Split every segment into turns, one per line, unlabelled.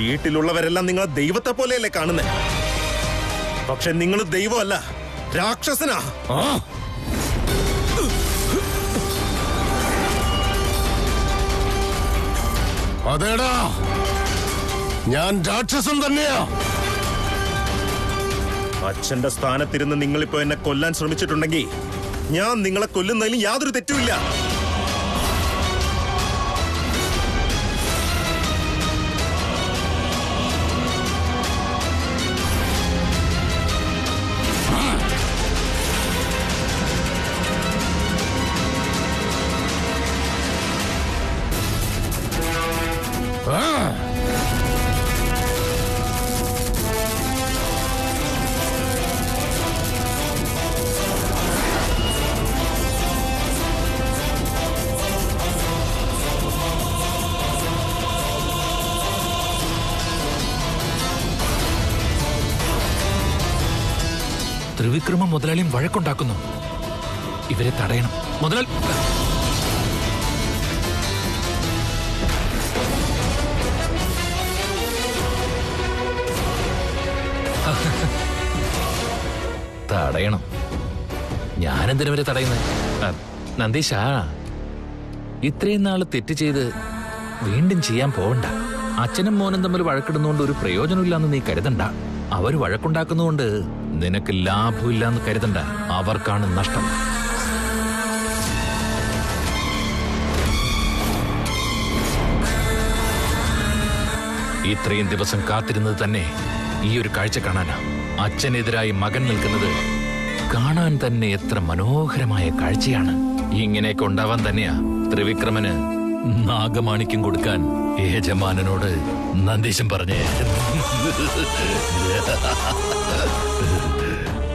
വീട്ടിലുള്ളവരെല്ലാം നിങ്ങളെ ദൈവത്തെ പോലെയല്ലേ കാണുന്നേ? പക്ഷെ നിങ്ങൾ ദൈവമല്ല, രാക്ഷസനാ.
അതേടാ, ഞാൻ രാക്ഷസൻ തന്നെയാ.
അച്ഛന്റെ സ്ഥാനത്തിരുന്ന് നിങ്ങളിപ്പോ എന്നെ കൊല്ലാൻ ശ്രമിച്ചിട്ടുണ്ടെങ്കിൽ ഞാൻ നിങ്ങളെ കൊല്ലുന്നതിലും യാതൊരു തെറ്റുമില്ല.
ത്രിവിക്രമ മുതലാളിയും വഴക്കുണ്ടാക്കുന്നു. ഇവരെ തടയണം. മുതലാളി തടയണം. ഞാനെന്തിനവരെ തടയുന്നത്? നന്ദീഷ, ഇത്രയും നാള് തെറ്റ് ചെയ്ത് വീണ്ടും ചെയ്യാൻ പോവണ്ട. അച്ഛനും മോനും തമ്മിൽ വഴക്കിടുന്നോണ്ട് ഒരു പ്രയോജനമില്ലാന്ന് നീ കരുതണ്ട. അവർ വഴക്കുണ്ടാക്കുന്നതുകൊണ്ട് നിനക്ക് ലാഭമില്ലാന്ന് കരുതണ്ട. അവർക്കാണ് നഷ്ടം. ഇത്രയും ദിവസം കാത്തിരുന്നത് തന്നെ ഈ ഒരു കാഴ്ച കാണാനാ. അച്ഛനെതിരായി മകൻ നിൽക്കുന്നത് കാണാൻ തന്നെ എത്ര മനോഹരമായ കാഴ്ചയാണ്. ഇങ്ങനെയൊക്കെ ഉണ്ടാവാൻ തന്നെയാ ത്രിവിക്രമന് നാഗമാണിക്യം കൊടുക്കാൻ യജമാനനോട് നന്ദീശൻ പറഞ്ഞേ.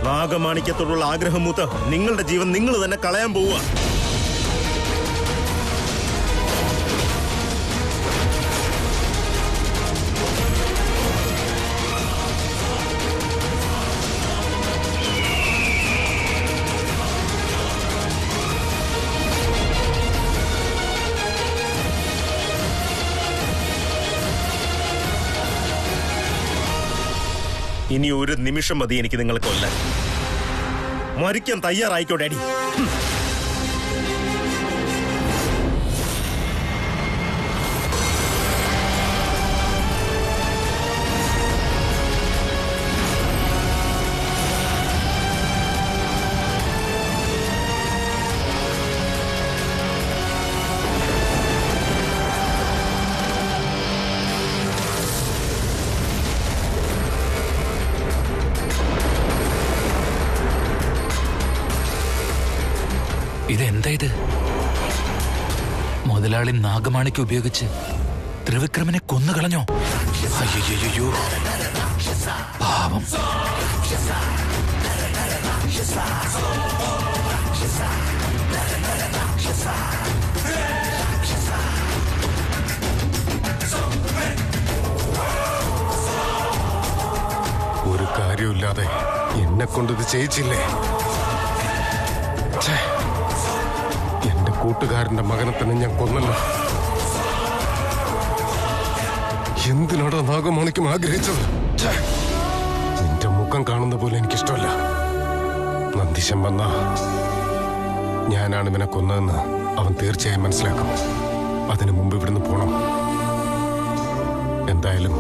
നാഗമാണിക്യത്തോടുള്ള ആഗ്രഹം മൂത്ത് നിങ്ങളുടെ ജീവൻ നിങ്ങൾ തന്നെ കളയാൻ പോവുക. ഇനി ഒരു നിമിഷം മതി എനിക്ക് നിങ്ങളെ കൊല്ലാൻ. മരിക്കാൻ തയ്യാറായിക്കോ ഡാഡി.
ഇതെന്താ ഇത്? മുതലാളി നാഗമാണിക്യം ഉപയോഗിച്ച് ത്രിവിക്രമനെ കൊന്നുകളഞ്ഞോ? അയ്യോ, പാവം.
ഒരു കാര്യമില്ലാതെ എന്നെ കൊണ്ടിത് ചെയ്യിച്ചില്ലേ? എന്റെ കൂട്ടുകാരന്റെ മകനെ തന്നെ ഞാൻ കൊന്നല്ലോ. എന്തിനാണ് നാഗമാണിക്യം ആഗ്രഹിച്ചത്? നിന്റെ മുഖം കാണുന്ന പോലെ എനിക്കിഷ്ടമല്ല. നന്ദീശൻ വന്ന ഞാനാണ് ഇവനെ കൊന്നതെന്ന് അവൻ തീർച്ചയായും മനസ്സിലാക്കും. അതിനു മുമ്പ് ഇവിടുന്ന് പോണം. എന്തായാലും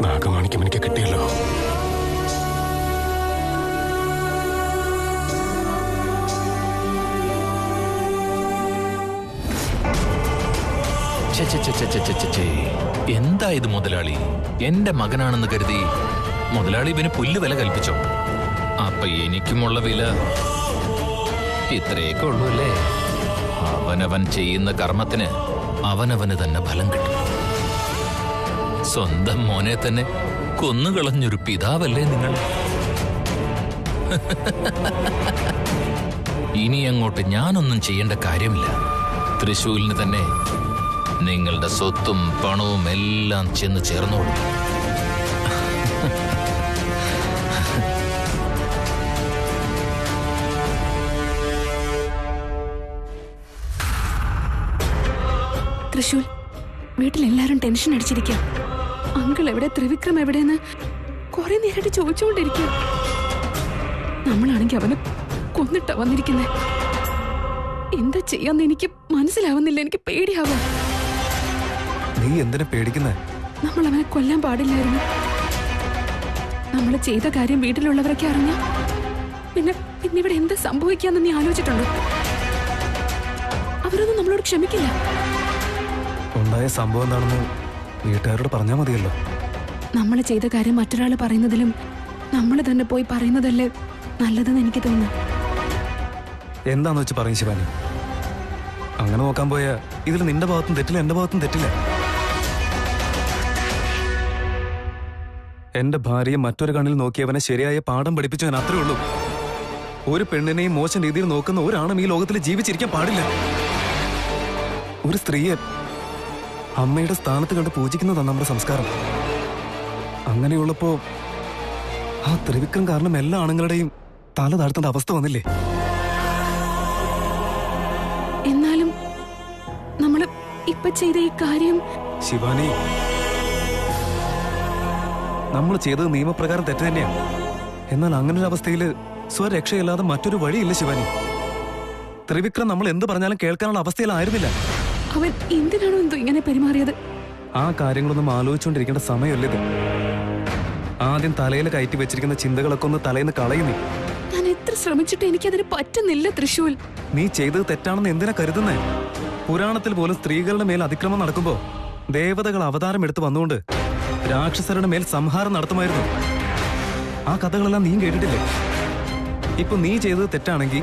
നാഗമാണിക്യം എനിക്ക് കിട്ടിയല്ലോ.
എന്താ ഇത് മുതലാളി? എന്റെ മകനാണെന്ന് കരുതി മുതലാളി ഇവന് പുല്ല് വില കൽപ്പിച്ചോ? അപ്പൊ എനിക്കുമുള്ള വില ഇത്രയൊക്കെ ഉള്ളൂ അല്ലേ? അവനവൻ ചെയ്യുന്ന കർമ്മത്തിന് അവനവന് തന്നെ ഫലം കിട്ടും. സ്വന്തം മോനെ തന്നെ കൊന്നുകളഞ്ഞൊരു പിതാവല്ലേ നിങ്ങൾ? ഇനി അങ്ങോട്ട് ഞാനൊന്നും ചെയ്യേണ്ട കാര്യമില്ല. തൃശൂലിന് തന്നെ നിങ്ങളുടെ സ്വത്തും പണവും എല്ലാം ചെന്ന് ചേർന്നോളൂ.
തൃശൂൽ, വീട്ടിലെല്ലാരും ടെൻഷൻ അടിച്ചിരിക്കാം. അങ്കിൾ എവിടെ, ത്രിവിക്രം എവിടെയെന്ന് കുറെ നേരിട്ട് ചോദിച്ചുകൊണ്ടിരിക്കും. നമ്മളാണെങ്കിൽ അവനെ കൊന്നിട്ടാ വന്നിരിക്കുന്നേ. എന്താ ചെയ്യാന്ന് എനിക്ക് മനസ്സിലാവുന്നില്ല. എനിക്ക് പേടിയാവാ.
നീ എന്തിനാ പേടിക്കുന്നേ?
നമ്മൾ അവനെ കൊല്ലാൻ പാടില്ലായിരുന്നു. നമ്മൾ ചെയ്ത കാര്യം വീട്ടിലുള്ളവരൊക്കെ അറിഞ്ഞ പിന്നെ ഇവിടെ എന്താ സംഭവിക്കാന്ന് നീ ആലോചിച്ചിട്ടുണ്ടോ? അവരൊന്നും നമ്മളോട് ക്ഷമിക്കില്ല.
ഉണ്ടായ സംഭവം എന്താണെന്ന് വീട്ടുകാരോട് പറഞ്ഞാൽ മതിയല്ലോ.
നമ്മൾ ചെയ്ത കാര്യം മറ്റൊരാൾ പറയുന്നതിലും നമ്മൾ തന്നെ പോയി പറയുന്നതല്ലേ നല്ലതെന്ന് എനിക്ക് തോന്നുന്നു.
എന്താന്ന് വെച്ച് പറയും ശിവാനി. അങ്ങനെ നോക്കാൻ പോയാ ഇതിൽ നിന്റെ ഭാഗത്തും തെറ്റില്ല, എന്റെ ഭാഗത്തും തെറ്റില്ല. എന്റെ ഭാര്യയെ മറ്റൊരു കണ്ണിൽ നോക്കിയവനെ ശരിയായ പാഠം പഠിപ്പിച്ചവൻ അത്രേ ഉള്ളൂ. ഒരു പെണ്ണിനെയും മോശം രീതിയിൽ നോക്കുന്ന ഒരാണും ഈ ലോകത്തിൽ ജീവിച്ചിരിക്കാൻ പാടില്ല. ഒരു സ്ത്രീയെ അമ്മയുടെ സ്ഥാനത്ത് കണ്ട് പൂജിക്കുന്നതാണ് നമ്മുടെ സംസ്കാരം. അങ്ങനെയുള്ളപ്പോ ആ ത്രിവിക്രം കാരണം എല്ലാ ആണുങ്ങളുടെയും തല താഴ്ത്തേണ്ട അവസ്ഥ വന്നില്ലേ?
എന്നാലും നമ്മൾ ഇപ്പൊ ചെയ്ത ഈ കാര്യം
ശിവാനി, നമ്മൾ ചെയ്തത് നിയമപ്രകാരം തെറ്റ് തന്നെയാണ്. എന്നാൽ അങ്ങനെ ഒരു അവസ്ഥയിൽ സ്വരക്ഷയില്ലാതെ മറ്റൊരു വഴിയില്ല ശിവാനി. ത്രിവിക്രം നമ്മൾ എന്ത് പറഞ്ഞാലും കേൾക്കാനുള്ള അവസ്ഥയിലായിരുന്നില്ല.
അവൻ എന്തിനാണോ എന്തോ ഇങ്ങനെ പെരുമാറിയത്?
ആ കാര്യങ്ങളൊന്നും ആലോചിച്ചുകൊണ്ടിരിക്കേണ്ട സമയമല്ലേ ഇത്. ആദ്യം തലയിൽ കയറ്റി വെച്ചിരിക്കുന്ന ചിന്തകളൊക്കെ ഒന്ന് തലേന്ന് കളയുന്നേ.
ഞാൻ എത്ര ശ്രമിച്ചിട്ട് എനിക്കതിന് പറ്റുന്നില്ല തൃശൂൽ.
നീ ചെയ്തത് തെറ്റാണെന്ന് എന്തിനാ കരുതുന്നേ? പുരാണത്തിൽ പോലും സ്ത്രീകളുടെ മേൽ അതിക്രമം നടക്കുമ്പോ ദേവതകൾ അവതാരം എടുത്തു വന്നുകൊണ്ട് രാക്ഷസരുടെ മേൽ സംഹാരം നടത്തുമായിരുന്നു. ആ കഥകളെല്ലാം നീ കേട്ടിട്ടില്ലേ? ഇപ്പൊ നീ ചെയ്തത് തെറ്റാണെങ്കിൽ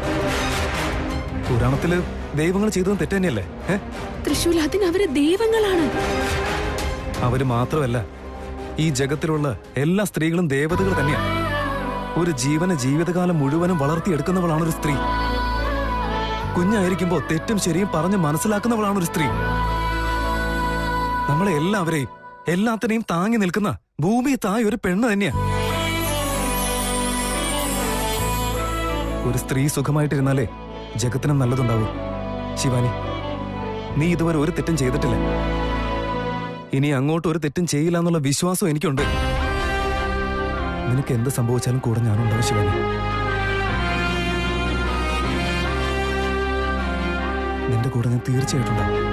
പുരാണത്തില് ദൈവങ്ങൾ ചെയ്തതും തെറ്റ് തന്നെയല്ലേ?
തൃശൂൽ, അതിനവര് ദൈവങ്ങളാണ്.
അവര് മാത്രമല്ല, ഈ ജഗത്തിലുള്ള എല്ലാ സ്ത്രീകളും ദേവതകൾ തന്നെയാണ്. ഒരു ജീവനെ ജീവിതകാലം മുഴുവനും വളർത്തിയെടുക്കുന്നവളാണ് ഒരു സ്ത്രീ. കുഞ്ഞായിരിക്കുമ്പോ തെറ്റും ശരിയും പറഞ്ഞ് മനസ്സിലാക്കുന്നവളാണ് ഒരു സ്ത്രീ. നമ്മളെ എല്ലാവരെയും എല്ലാത്തിനെയും താങ്ങി നിൽക്കുന്ന ഭൂമി തായ ഒരു പെണ്ണ് തന്നെയാ. ഒരു സ്ത്രീ സുഖമായിട്ടിരുന്നാലേ ജഗത്തിനും നല്ലതുണ്ടാവും. ശിവാനി, നീ ഇതുവരെ ഒരു തെറ്റും ചെയ്തിട്ടില്ല. ഇനി അങ്ങോട്ട് ഒരു തെറ്റും ചെയ്യില്ല എന്നുള്ള വിശ്വാസം എനിക്കുണ്ട്. നിനക്ക് എന്ത് സംഭവിച്ചാലും കൂടെ ഞാനുണ്ടാവും ശിവാനി. നിന്റെ കൂടെ ഞാൻ തീർച്ചയായിട്ടുണ്ടാവും.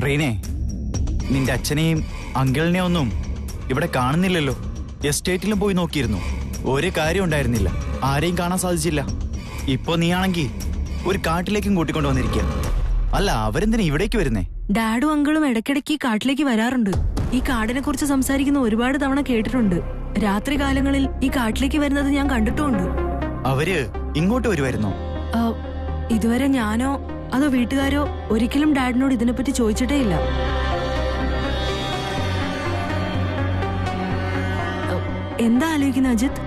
റീനെ, നിന്റെ അച്ഛനെയും അങ്കിളിനെയും ഒന്നും ഇവിടെ കാണുന്നില്ലല്ലോ. എസ്റ്റേറ്റിലും പോയി നോക്കിയിരുന്നു, ഒരു കാര്യം ഉണ്ടായിരുന്നില്ല. ആരെയും കാണാൻ സാധിച്ചില്ല. ഇപ്പൊ നീയാണെങ്കി ഒരു കാട്ടിലേക്കും കൂട്ടിക്കൊണ്ടു വന്നിരിക്കുക. അല്ല, അവരെന്തിനാ ഇവിടേക്ക് വരുന്നേ?
ഡാഡും അങ്കിളും ഇടയ്ക്കിടയ്ക്ക് ഈ കാട്ടിലേക്ക് വരാറുണ്ട്. ഈ കാടിനെ കുറിച്ച് സംസാരിക്കുന്ന ഒരുപാട് തവണ കേട്ടിട്ടുണ്ട്. രാത്രി കാലങ്ങളിൽ ഈ കാട്ടിലേക്ക് വരുന്നത് ഞാൻ കണ്ടിട്ടുമുണ്ട്.
അവര് ഇങ്ങോട്ട് വരുമായിരുന്നോ?
ഇതുവരെ ഞാനോ അതോ വീട്ടുകാരോ ഒരിക്കലും ഡാഡിനോട് ഇതിനെപ്പറ്റി ചോദിച്ചിട്ടേ ഇല്ല. എന്താ ആലോചിക്കുന്ന അജിത്?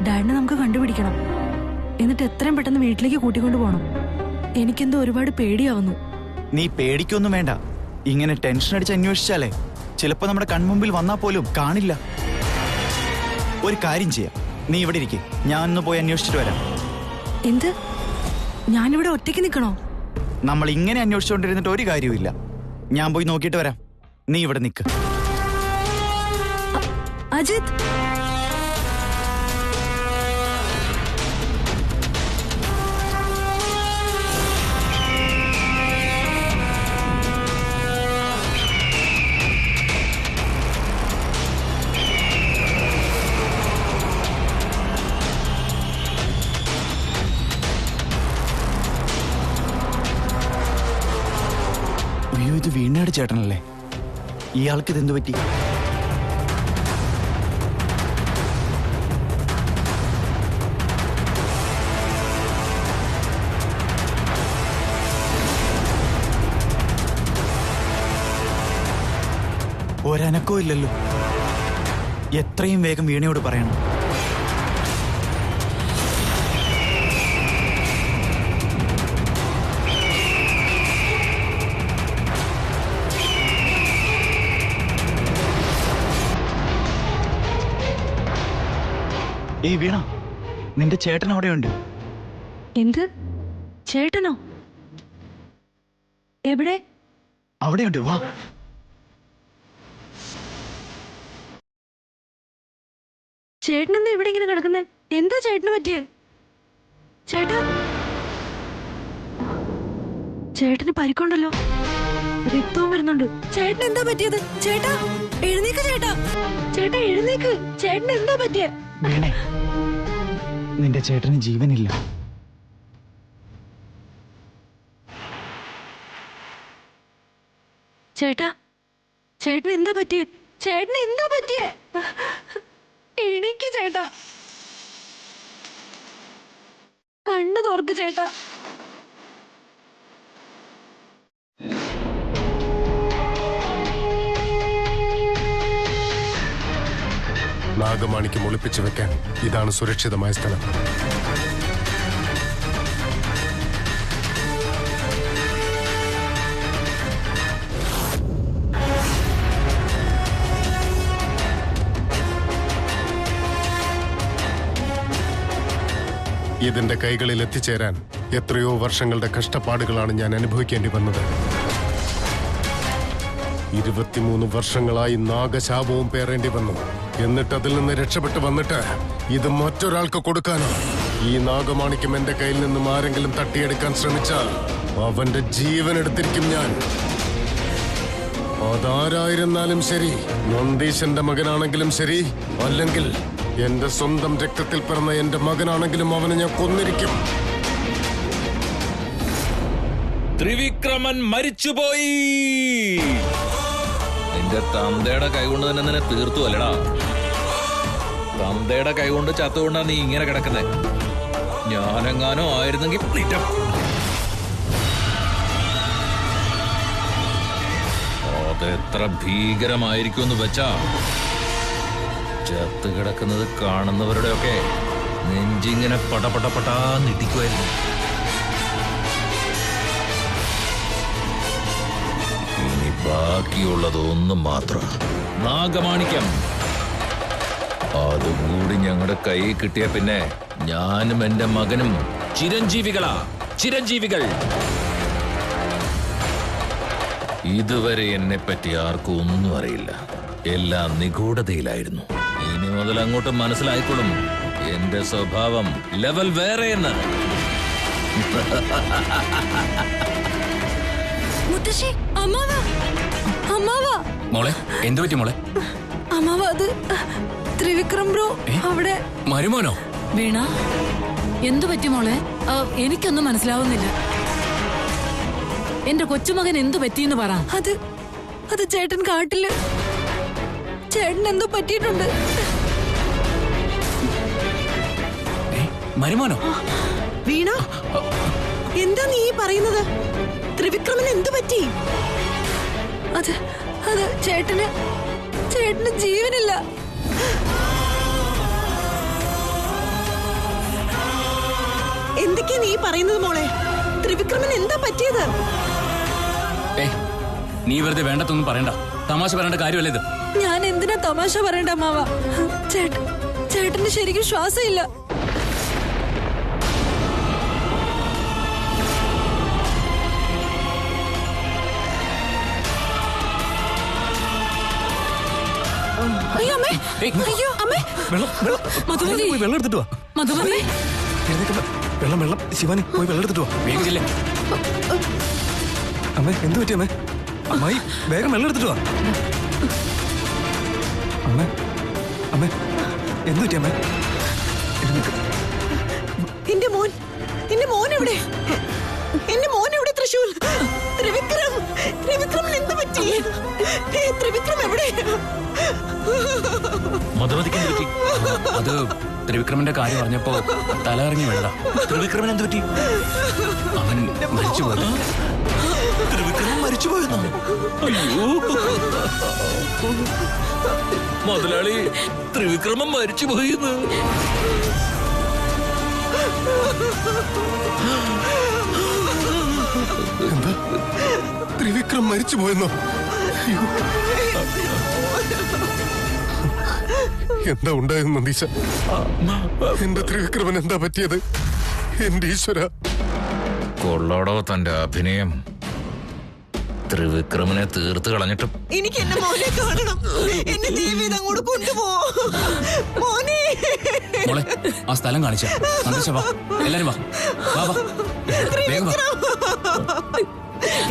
ഡാഡിനെ നമുക്ക് കണ്ടുപിടിക്കണം. എന്നിട്ട് എത്രയും പെട്ടെന്ന് വീട്ടിലേക്ക് കൂട്ടിക്കൊണ്ടു പോകണം. എനിക്കെന്തോ ഒരുപാട് പേടിയാവുന്നു.
നീ പേടിക്കൊന്നും വേണ്ട. ഇങ്ങനെ ടെൻഷൻ അടിച്ച് അന്വേഷിച്ചാലേ ചിലപ്പോ നമ്മുടെ കൺമുമ്പിൽ വന്നാ പോലും കാണില്ല. ഒരു കാര്യം ചെയ്യാം, നീ ഇവിടെ ഇരിക്കെ, ഞാൻ ഒന്ന് പോയി അന്വേഷിച്ചിട്ട് വരാം.
എന്ത്? ഞാനിവിടെ ഒറ്റയ്ക്ക് നിൽക്കണോ?
നമ്മൾ ഇങ്ങനെ അന്വേഷിച്ചുകൊണ്ടിരുന്നിട്ട് ഒരു കാര്യവുമില്ല. ഞാൻ പോയി നോക്കിയിട്ട് വരാം. നീ ഇവിടെ നിൽക്ക്.
അജിത്,
അയ്യോ, ഇത് വീണാട് ചേട്ടനല്ലേ? ഇയാൾക്ക് ഇതെന്തു പറ്റി? ഒരനക്കോ ഇല്ലല്ലോ. എത്രയും വേഗം വീണയോട് പറയണം. ഏയ് വീണ, നിന്റെ ചേട്ടൻ അവിടെയുണ്ട്.
എന്ത് ചേട്ടനോ? എവിടെ?
അവിടെയുണ്ട്, വാ.
ചേട്ടനെന്താ ഇവിടെ ഇങ്ങനെ കിടക്കുന്നേ? എന്താ ചേട്ടന് പറ്റിയേ? ചേട്ടാ, ചേട്ടന് പരിക്കുണ്ടല്ലോ, രക്തവും വരുന്നുണ്ട്. ചേട്ടന് എന്താ പറ്റിയത്? ചേട്ടാ എഴുന്നേക്ക്, ചേട്ടാ ചേട്ടാ എഴുന്നേക്ക്. ചേട്ടന് എന്താ പറ്റിയേ?
വീണേ, നിന്റെ ചേട്ടന് ജീവനില്ല.
ചേട്ടാ, ചേട്ടന് എന്താ പറ്റിയേ? ചേട്ടന് എന്താ പറ്റിയേ? എണീക്ക് ചേട്ടാ, കണ്ണു തുറക്ക് ചേട്ടാ.
നാഗമാണിക്യം ഒളിപ്പിച്ചു വെക്കാൻ ഇതാണ് സുരക്ഷിതമായ സ്ഥലം. ഇതിന്റെ കൈകളിൽ എത്തിച്ചേരാൻ എത്രയോ വർഷങ്ങളുടെ കഷ്ടപ്പാടുകളാണ് ഞാൻ അനുഭവിക്കേണ്ടി വന്നത്. 23 വർഷങ്ങളായി നാഗശാപവും പേറേണ്ടി വന്നു. എന്നിട്ട് അതിൽ നിന്ന് രക്ഷപ്പെട്ടു വന്നിട്ട് ഇത് മറ്റൊരാൾക്ക് കൊടുക്കാനോ? ഈ നാഗമാണിക്യം എന്റെ കയ്യിൽ നിന്നും ആരെങ്കിലും തട്ടിയെടുക്കാൻ ശ്രമിച്ചാൽ അവന്റെ ജീവൻ എടുത്തിരിക്കും ഞാൻ. അതാരായിരുന്നാലും ശരി, നന്ദീശന്റെ മകനാണെങ്കിലും ശരി, അല്ലെങ്കിൽ എന്റെ സ്വന്തം രക്തത്തിൽ പിറന്ന എന്റെ മകനാണെങ്കിലും അവനെ ഞാൻ കൊന്നിരിക്കും.
ത്രിവിക്രമൻ മരിച്ചുപോയി. നിന്റെ തന്തയുടെ കൈകൊണ്ട് തന്നെ നിന്നെ തീർത്തു അല്ലടാ. തന്തയുടെ കൈകൊണ്ട് ചത്തുകൊണ്ടാ നീ ഇങ്ങനെ കിടക്കുന്നേ. ഞാനെങ്ങാനോ ആയിരുന്നെങ്കിൽ അതെത്ര ഭീകരമായിരിക്കുമെന്ന് വെച്ചാ ചത്ത് കിടക്കുന്നത് കാണുന്നവരുടെയൊക്കെ നെഞ്ചിങ്ങനെ പടപടപടാന്നിടിക്കുമായിരുന്നു. ഇനി ബാക്കിയുള്ളതൊന്നും മാത്രം നാഗമാണിക്യം. അതുകൂടി ഞങ്ങളുടെ കയ്യിൽ കിട്ടിയ പിന്നെ ഞാനും എന്റെ മകനും ചിരഞ്ജീവികളാ, ചിരഞ്ജീവികൾ. ഇതുവരെ എന്നെ പറ്റി ആർക്കും ഒന്നും അറിയില്ല. എല്ലാം നിഗൂഢതയിലായിരുന്നു. ഇനി മുതൽ അങ്ങോട്ട് മനസ്സിലായിക്കൊള്ളും എന്റെ സ്വഭാവം ലെവൽ വേറെയെന്ന്.
മുത്തശ്ശി, അമ്മാവ, അമ്മാവ.
മോളെ, എന്തു പറ്റി മോളെ?
അമ്മാവ, അത് ത്രിവിക്രം ബ്രോ അവിടെ.
മരുമോനോ?
വീണ, എന്തു പറ്റി മോളെ? എനിക്കൊന്നും മനസ്സിലാവുന്നില്ല. എന്റെ കൊച്ചുമകൻ എന്തു പറ്റിയെന്ന് പറ.
അത് ചേട്ടൻ കാട്ടില്, ചേട്ടൻ എന്തോ പറ്റിയിട്ടുണ്ട്.
മരുമോനോ?
വീണ, എന്താ നീ പറയുന്നത്? ത്രിവിക്രമന് എന്തു പറ്റി? അത് ചേട്ടന് ജീവനില്ല. എന്തൊക്കെയാ നീ പറയുന്നത് മോളെ? ത്രിവിക്രമന് എന്താ പറ്റിയത്?
നീ വെറുതെ വേണ്ടത്തൊന്നും പറയണ്ട. തമാശ പറയേണ്ട കാര്യമല്ല ഇത്.
ഞാൻ എന്തിനാ തമാശ പറയണ്ട അമ്മാവ? ചേട്ടന് ശരിക്കും ശ്വാസമില്ല. അയ്യോ അമ്മേ, അയ്യോ അമ്മേ.
മധുമതി,
വെള്ളം എടുത്തിട്ട് വാ.
മധുമതി,
വെള്ളം ശിവാനി, പോയി വെള്ളം എടുത്തിട്ട് വാ. അമ്മേ, എന്ത് പറ്റി അമ്മേ? അമ്മായി, വേഗം വെള്ളം എടുത്തിട്ട് വാ. അമ്മേ, എന്ത് പറ്റി അമ്മേ?
എന്റെ മോൻ എവിടെ? എന്റെ മോൻ എവിടെ? തൃശൂൽ ത്രിവിക്രമൻ എന്ത് പറ്റി? ത്രിവിക്രം എവിടെ?
അത് ത്രിവിക്രമന്റെ കാര്യം പറഞ്ഞപ്പോ തലകറങ്ങി വീണതാ. ത്രിവിക്രമൻ എന്ത് പറ്റി? അവൻ മരിച്ചുപോയി.
ത്രിവിക്രമൻ മരിച്ചുപോയെന്നോ? അയ്യോ മുതലാളി, ത്രിവിക്രമൻ മരിച്ചുപോയെന്ന്.
എന്താ? ത്രിവിക്രം മരിച്ചു പോയെന്നോ? എന്താ ഉണ്ടായത് നന്ദീശ? എന്റെ ത്രിവിക്രമൻ എന്താ പറ്റിയത്? എന്റെ ഈശ്വര,
കൊള്ളോടോ തന്റെ അഭിനയം. ത്രിവിക്രമനെ തീർത്ത് കളഞ്ഞിട്ടും
എനിക്ക് എന്റെ മോനെ കാണണം. എന്നെ ദൈവം അങ്ങോട്ട് കൊണ്ടുപോ മോനെ.
മോളെ ആ സ്ഥലം കാണിച്ച വാ, എല്ലാരും വാ വാ വാ വേഗം വാ.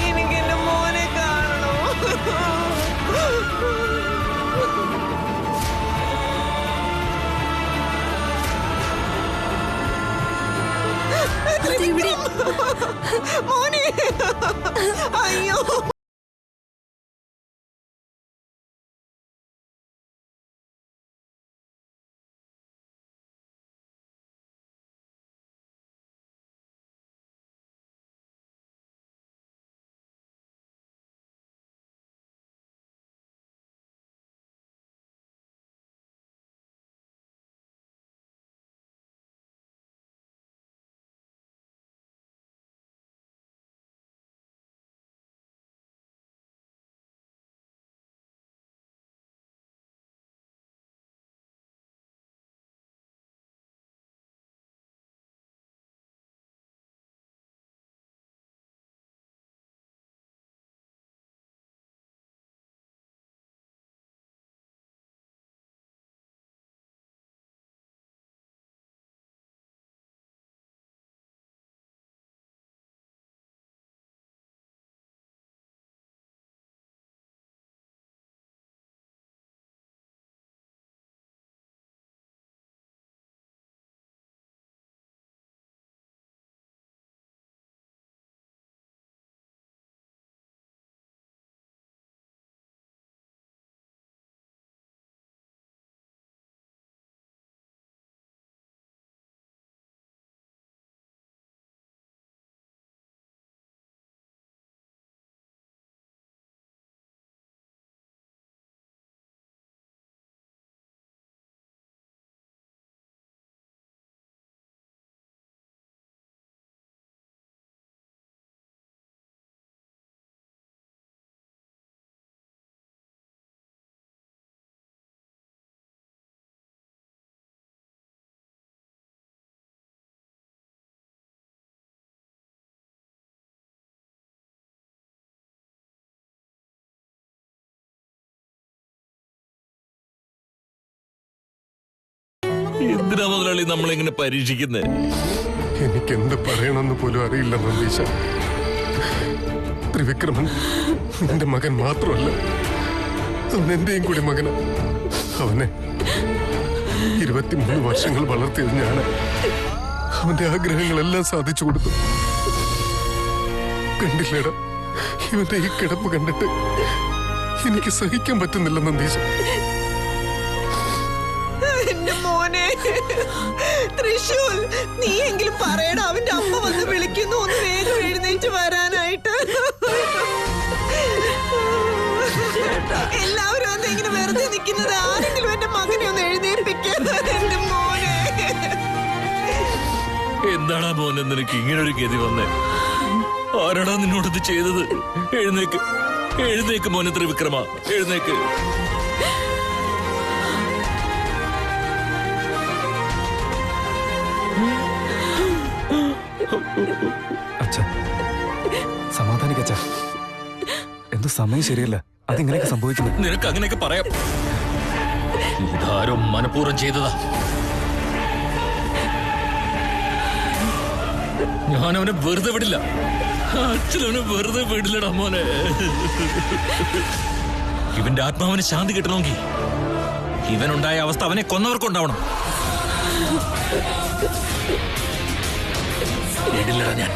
എനിക്ക് എന്റെ മോനെ കാണണോ? മോനെ, അയ്യോ.
എന്തിനാ മുതലാളി നമ്മളിങ്ങനെ പരീക്ഷിക്കുന്നത്?
എനിക്ക് എന്ത് പറയണമെന്ന് പോലും അറിയില്ല നന്ദീശ. ത്രിവിക്രമൻ എന്റെ മകൻ മാത്രമല്ല, അവൻ എന്റെയും കൂടി മകന്. അവനെ 23 വർഷങ്ങൾ വളർത്തിയത് ഞാന്. അവന്റെ ആഗ്രഹങ്ങളെല്ലാം സാധിച്ചു കൊടുത്തു. കണ്ടില്ലേടാ, ഇവന്റെ ഈ കിടപ്പ് കണ്ടിട്ട് എനിക്ക് സഹിക്കാൻ പറ്റുന്നില്ല നന്ദീശ.
എന്റെ മോനെ തൃശൂൽ, നീ എങ്കിലും പറയടാ, അവന്റെ അമ്മ വന്ന് വിളിക്കുന്നു, ഒന്ന് വേഗം എഴുന്നേറ്റ് വരാനായിട്ട്. എല്ലാവരും എന്താ ഇങ്ങനെ വെറുതെ നിൽക്കുന്നത്? ആരെങ്കിലും എന്റെ മകനെ ഒന്ന് എഴുന്നേൽപ്പിക്കുന്നത്. എന്റെ മോനെ,
എന്താടാ മോനെ നിനക്ക് ഇങ്ങനെ ഒരു ഗതി വന്നേ? ആരാടാ നിന്നോടത് ചെയ്തത്? എഴുന്നേക്ക്, എഴുന്നേക്ക് മോനെ ത്രിവിക്രമ, എഴുന്നേക്ക്.
അച്ഛാ, സമാധാനിക്കച്ച. എന്തു സമയം ശരിയല്ല, അതിങ്ങനെയൊക്കെ സംഭവിക്കുന്നു.
നിനക്ക് അങ്ങനെയൊക്കെ പറയാം. ഇതാരോ മനഃപൂർവ്വം ചെയ്തതാ. ഞാൻ അവനെ വെറുതെ വിടില്ല. അച്ഛനവനെ വെറുതെ വിടില്ലടാ മോനെ. ഇവന്റെ ആത്മാവിന് ശാന്തി കിട്ടണമെങ്കിൽ ഇവനുണ്ടായ അവസ്ഥ അവനെ കൊന്നവർക്കുണ്ടാവണം. വിടില്ലടാ ഞാൻ.